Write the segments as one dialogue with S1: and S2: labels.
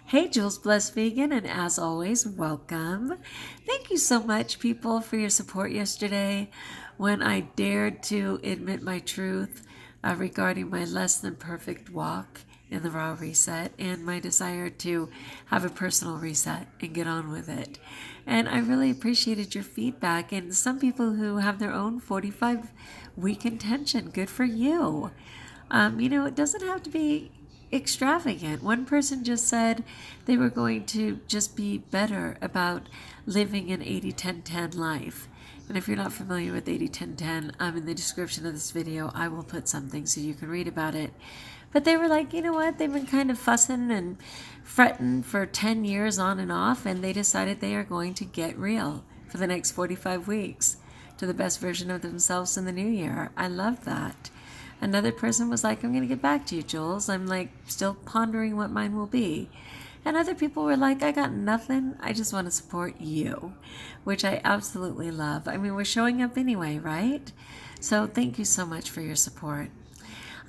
S1: Hey, Jules Blessed Vegan, and as always, welcome. Thank you so much, people, for your support yesterday when I dared to admit my truth regarding my less than perfect walk in the Raw Reset and my desire to have a personal reset and get on with it. And I really appreciated your feedback, and some people who have their own 45-week intention. Good for you. It doesn't have to be extravagant. One person just said they were going to just be better about living an 80-10-10 life. And if you're not familiar with 80-10-10, in the description of this video, I will put something so you can read about it. But they were like, you know what? They've been kind of fussing and fretting for 10 years on and off, and they decided they are going to get real for the next 45 weeks to the best version of themselves in the new year. I love that. Another person was like, I'm going to get back to you, Jules. I'm like still pondering what mine will be. And other people were like, I got nothing. I just want to support you, which I absolutely love. I mean, we're showing up anyway, right? So thank you so much for your support.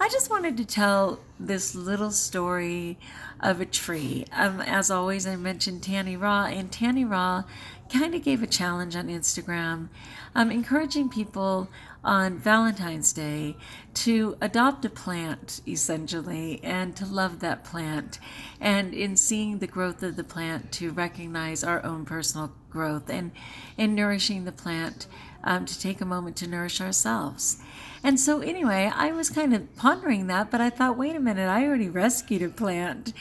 S1: I just wanted to tell this little story of a tree. As always, I mentioned Tannyraw, and Tannyraw kind of gave a challenge on Instagram, encouraging people on Valentine's Day to adopt a plant, essentially, and to love that plant. And in seeing the growth of the plant, to recognize our own personal growth, and in nourishing the plant, to take a moment to nourish ourselves. And so anyway, I was kind of pondering that, but I thought, wait a minute, I already rescued a plant.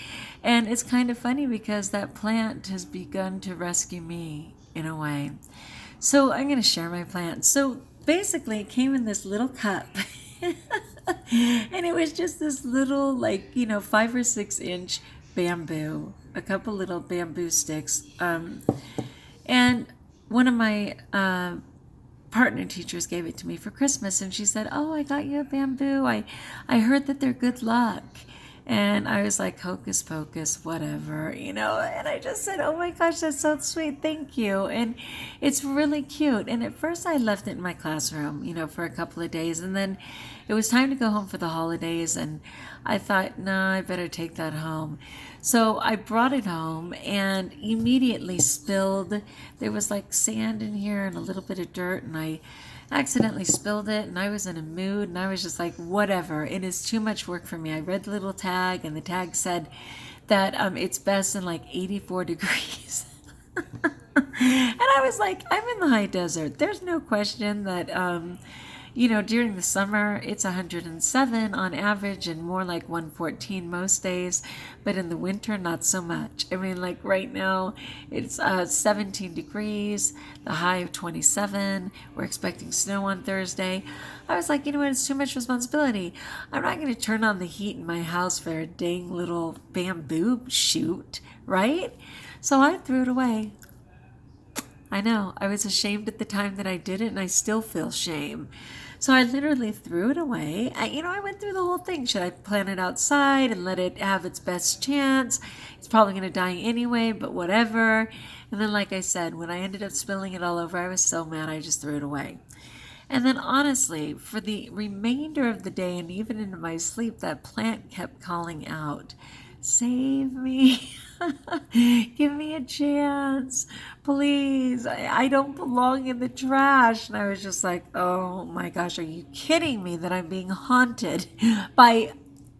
S1: And it's kind of funny because that plant has begun to rescue me in a way. So I'm going to share my plant. So basically, it came in this little cup. And it was just this little, 5 or 6 inch bamboo, a couple little bamboo sticks. And one of my partner teachers gave it to me for Christmas, and she said, oh, I got you a bamboo. I heard that they're good luck. And I was like, hocus pocus, whatever, and I just said, oh my gosh, that's so sweet, thank you. And it's really cute. And at first I left it in my classroom, for a couple of days, and then it was time to go home for the holidays, and I thought, no, I better take that home. So I brought it home and immediately spilled. There was like sand in here and a little bit of dirt, and I accidentally spilled it, and I was in a mood, and I was just like, whatever, it is too much work for me. I read the little tag, and the tag said that it's best in like 84 degrees. And I was like, I'm in the high desert. There's no question that during the summer, it's 107 on average and more like 114 most days. But in the winter, not so much. I mean, like right now, it's 17 degrees, the high of 27. We're expecting snow on Thursday. I was like, you know what? It's too much responsibility. I'm not going to turn on the heat in my house for a dang little bamboo shoot, right? So I threw it away. I know. I was ashamed at the time that I did it, and I still feel shame. So I literally threw it away. I went through the whole thing. Should I plant it outside and let it have its best chance? It's probably going to die anyway, but whatever. And then, like I said, when I ended up spilling it all over, I was so mad I just threw it away. And then honestly, for the remainder of the day and even into my sleep, that plant kept calling out, save me. Give me a chance, please. I don't belong in the trash. And I was just like, oh my gosh, are you kidding me that I'm being haunted by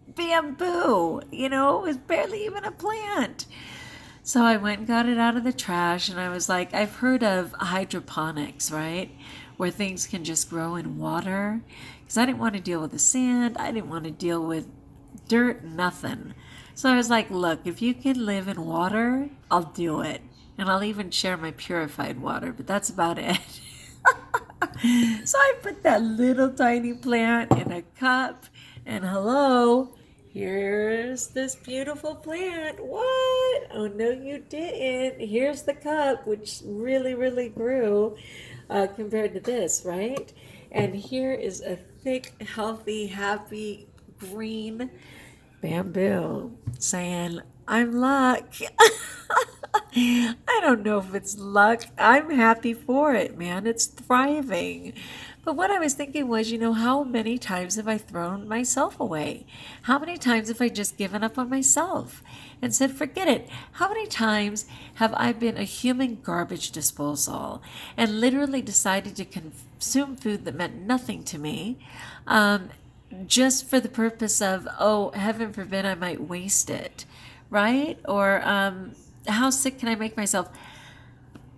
S1: bamboo? It was barely even a plant. So I went and got it out of the trash, and I was like, I've heard of hydroponics, right? Where things can just grow in water. Because I didn't want to deal with the sand. I didn't want to deal with dirt, nothing. So I was like, look, if you can live in water, I'll do it. And I'll even share my purified water, but that's about it. So I put that little tiny plant in a cup, and hello, here's this beautiful plant. What? Oh, no, you didn't. Here's the cup, which really, really grew compared to this, right? And here is a thick, healthy, happy, green bamboo saying, I'm luck. I don't know if it's luck. I'm happy for it, man. It's thriving. But what I was thinking was, how many times have I thrown myself away? How many times have I just given up on myself and said, forget it? How many times have I been a human garbage disposal and literally decided to consume food that meant nothing to me, just for the purpose of, oh, heaven forbid I might waste it, right? Or how sick can I make myself?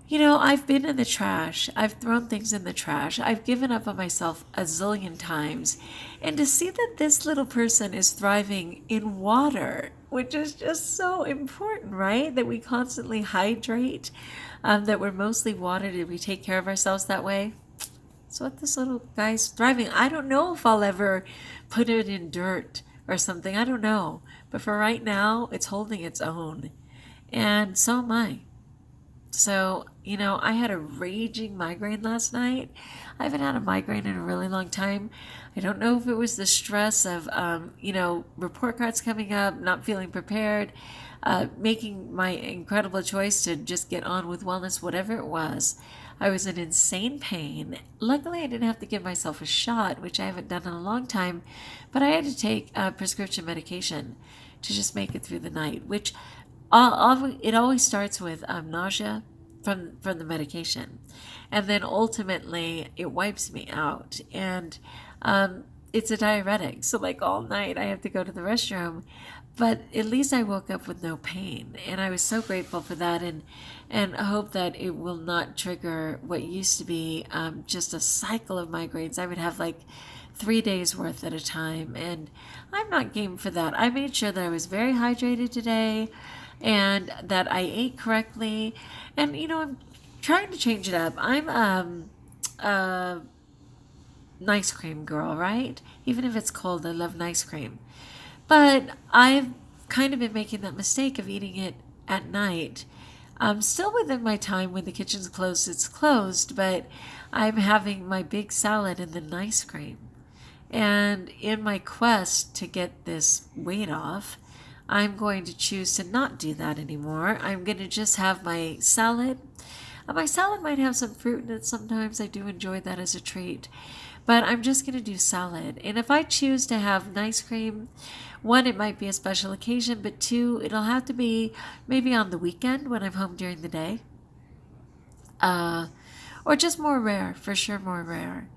S1: I've been in the trash. I've thrown things in the trash. I've given up on myself a zillion times. And to see that this little person is thriving in water, which is just so important, right? That we constantly hydrate, that we're mostly water, that we take care of ourselves that way. So what this little guy's thriving. I don't know if I'll ever put it in dirt or something. I don't know. But for right now, it's holding its own. And so am I. So, I had a raging migraine last night. I haven't had a migraine in a really long time. I don't know if it was the stress of, report cards coming up, not feeling prepared, making my incredible choice to just get on with wellness, whatever it was. I was in insane pain. Luckily, I didn't have to give myself a shot, which I haven't done in a long time, but I had to take prescription medication to just make it through the night, which it always starts with nausea from the medication, and then ultimately it wipes me out, and it's a diuretic. So like all night I have to go to the restroom, but at least I woke up with no pain, and I was so grateful for that, and I hope that it will not trigger what used to be just a cycle of migraines. I would have like 3 days worth at a time, and I'm not game for that. I made sure that I was very hydrated today and that I ate correctly, and I'm trying to change it up. I'm a nice cream girl, right? Even if it's cold, I love nice cream. But I've kind of been making that mistake of eating it at night. I'm still within my time. When the kitchen's closed, it's closed, but I'm having my big salad and then ice cream. And in my quest to get this weight off, I'm going to choose to not do that anymore. I'm going to just have my salad. My salad might have some fruit in it sometimes. I do enjoy that as a treat. But I'm just going to do salad. And if I choose to have ice cream, one, it might be a special occasion, but two, it'll have to be maybe on the weekend when I'm home during the day. Or just more rare, for sure more rare.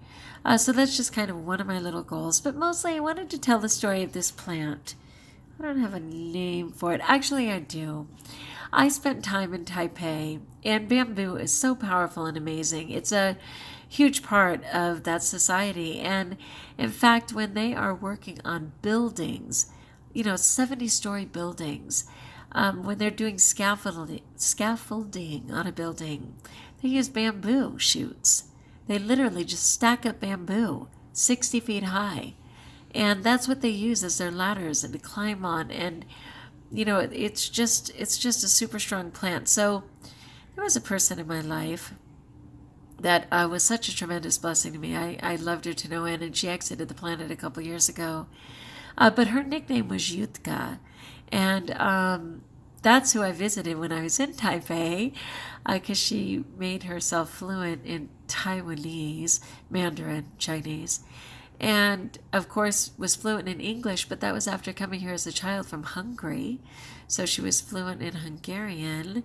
S1: So that's just kind of one of my little goals. But mostly I wanted to tell the story of this plant. I don't have a name for it. Actually, I do. I spent time in Taipei, and bamboo is so powerful and amazing. It's a huge part of that society. And in fact, when they are working on buildings, 70-story buildings, when they're doing scaffolding on a building, they use bamboo shoots. They literally just stack up bamboo 60 feet high. And that's what they use as their ladders and to climb on. And, it's just a super strong plant. So there was a person in my life that was such a tremendous blessing to me. I loved her to no end, and she exited the planet a couple years ago. But her nickname was Jutka. And that's who I visited when I was in Taipei, because she made herself fluent in Taiwanese, Mandarin, Chinese, and of course was fluent in English, but that was after coming here as a child from Hungary. So she was fluent in Hungarian.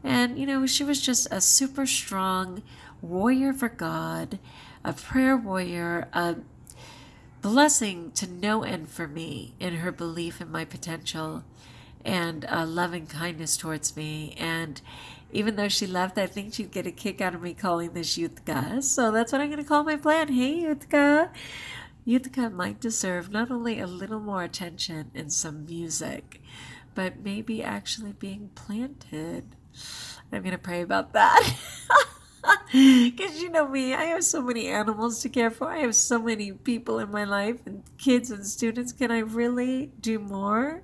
S1: And, she was just a super strong warrior for God, a prayer warrior, a blessing to no end for me in her belief in my potential and loving kindness towards me. And even though she left, I think she'd get a kick out of me calling this Jutka. So that's what I'm going to call my plant. Hey, Jutka. Jutka might deserve not only a little more attention and some music, but maybe actually being planted. I'm going to pray about that. Because you know me, I have so many animals to care for. I have so many people in my life and kids and students. Can I really do more?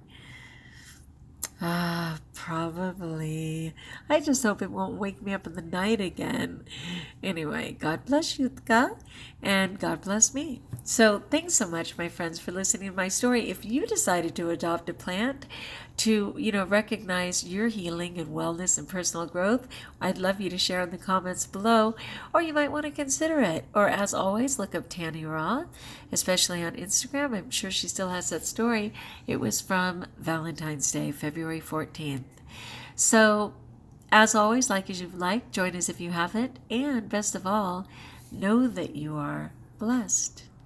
S1: Probably. I just hope it won't wake me up in the night again. Anyway, God bless Jutka, and God bless me. So thanks so much, my friends, for listening to my story. If you decided to adopt a plant, to, recognize your healing and wellness and personal growth, I'd love you to share in the comments below, or you might want to consider it. Or as always, look up Tannyraw, especially on Instagram. I'm sure she still has that story. It was from Valentine's Day, February 14th. So, as always, like as you've liked, join us if you haven't, and best of all, know that you are blessed.